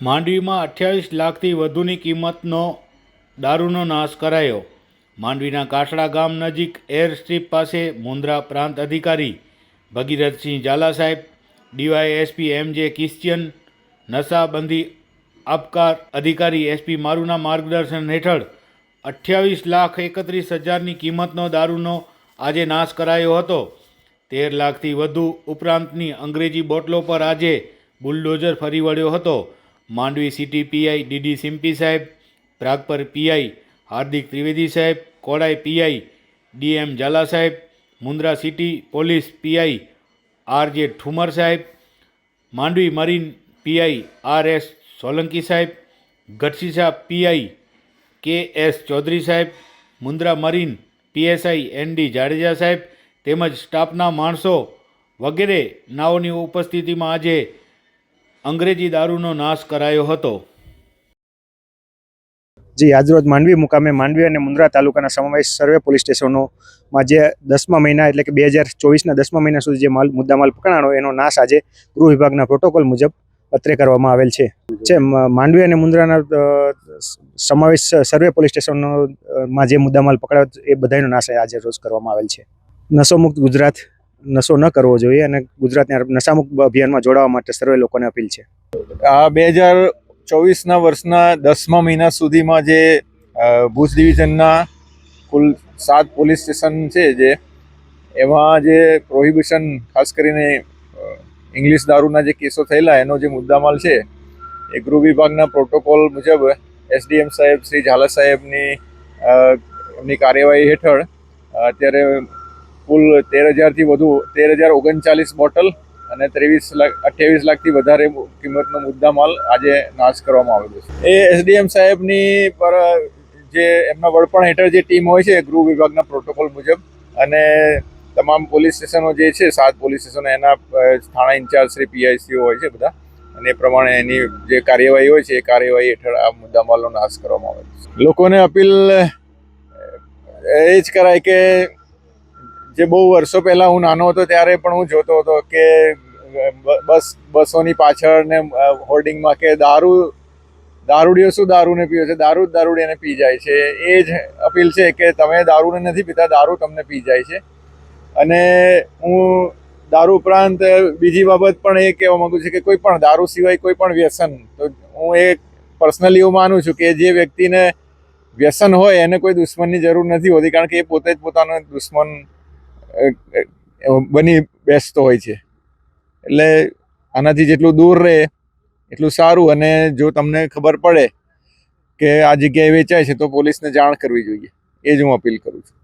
માંડવીમાં 28 લાખથી વધુની કિંમતનો દારૂનો નાશ કરાયો। માંડવીના કાસડા ગામ નજીક એર સ્ટ્રીપ પાસે મુન્દ્રા પ્રાંત અધિકારી ભગીરથસિંહ ઝાલા સાહેબ, ડીવાયએસપી એમ.જે. ક્રિશ્ચિયન, નશાબંધી આપકાર અધિકારી એસપી મારુના માર્ગદર્શન હેઠળ 28,31,000ની કિંમતનો દારૂનો આજે નાશ કરાયો હતો। 13 લાખથી વધુ ઉપરાંતની અંગ્રેજી બોટલો પર આજે બુલડોઝર ફરી વળ્યો હતો। માંડવી સિટી પીઆઈ ડીડી સિમ્પી સાહેબ, પ્રાગપર પીઆઈ હાર્દિક ત્રિવેદી સાહેબ, કોડાઈ પીઆઈ ડીએમ ઝાલા સાહેબ, Mundra city police PI RJ Thummar સાહેબ, Mandvi marine PI RS Solanki સાહેબ, ગઢસીસા પીઆઈ કેએસ ચૌધરી સાહેબ, Mundra marine PSI ND Jadeja સાહેબ તેમજ સ્ટાફના માણસો વગેરે નાઓની ઉપસ્થિતિમાં આજે અંગ્રેજી દારૂનો નાશ કરાયો હતો। જી, આજરોજ માંડવી મુકામે માંડવી અને મુન્દ્રા તાલુકાના સમાવેશ સર્વે પોલીસ સ્ટેશનોમાં જે 10મા મહિના એટલે કે 2024ના 10મા મહિના સુધી જે મુદ્દામાલ પકડાણો એનો નાશ આજે ગૃહ વિભાગના પ્રોટોકોલ મુજબ અત્રે કરવામાં આવેલ છે। માંડવી અને મુન્દ્રાના સમાવેશ સર્વે પોલીસ સ્ટેશનોમાં જે મુદ્દામાલ પકડાયો એ બધાનો નાશ આજે રોજ કરવામાં આવેલ છે। નશોમુક્ત ગુજરાત, નશો ન કરવો જોઈએ અને ગુજરાતને નશામુક્ત અભિયાનમાં જોડાવા માટે સર્વે લોકોને અપીલ છે। આ 2024ના વર્ષના 10મા મહિના સુધીમાં જે ભુજ ડિવિઝનના કુલ 7 પોલીસ સ્ટેશન છે જે એમાં જે પ્રોહિબિશન ખાસ કરીને ઇંગ્લિશ દારૂના જે કેસો થયેલા એનો જે મુદ્દામાલ છે એ ગૃહ વિભાગના પ્રોટોકોલ મુજબ એસડીએમ સાહેબ શ્રી ઝાલા સાહેબની એમની કાર્યવાહી હેઠળ અત્યારે કુલ 13,000થી વધુ 13,039 બોટલ અને 28 લાખથી વધારે કિંમતનો મુદ્દામાલ આજે નાશ કરવામાં આવેલો છે। એ એસડીએમ સાહેબની પર જે એમના વડપણ હેઠળ જે ટીમ હોય છે ગૃહ વિભાગના પ્રોટોકોલ મુજબ અને તમામ પોલીસ સ્ટેશનો જે છે 7 પોલીસ સ્ટેશનો એના થાણા ઇન્ચાર્જ શ્રી પીઆઈસીઓ હોય છે બધા અને એ પ્રમાણે એની જે કાર્યવાહી હોય છે એ કાર્યવાહી હેઠળ આ મુદ્દામાલનો નાશ કરવામાં આવે છે। લોકોને અપીલ એ જ કરાય કે જે બહુ વર્ષો પહેલાં હું નાનો હતો ત્યારે પણ હું જોતો હતો કે બસોની પાછળ ને હોર્ડિંગમાં કે દારૂડિયો શું દારૂને પીવે છે, દારૂ જ દારૂડિયાને પી જાય છે। એ જ અપીલ છે કે તમે દારૂને નથી પીતા, દારૂ તમને પી જાય છે। અને હું દારૂ ઉપરાંત બીજી બાબત પણ એ કહેવા માગું છું કે કોઈ પણ દારૂ સિવાય કોઈ પણ વ્યસન, તો હું એ પર્સનલી એવું માનું છું કે જે વ્યક્તિને વ્યસન હોય એને કોઈ દુશ્મનની જરૂર નથી હોતી, કારણ કે એ પોતે જ પોતાનો દુશ્મન બની બેસતો હોય છે। એટલે આનાથી જેટલું દૂર રહે એટલું સારું। અને જો તમને ખબર પડે કે આ જગ્યાએ વેચાય છે તો પોલીસને જાણ કરવી જોઈએ, એ જ હું અપીલ કરું છું।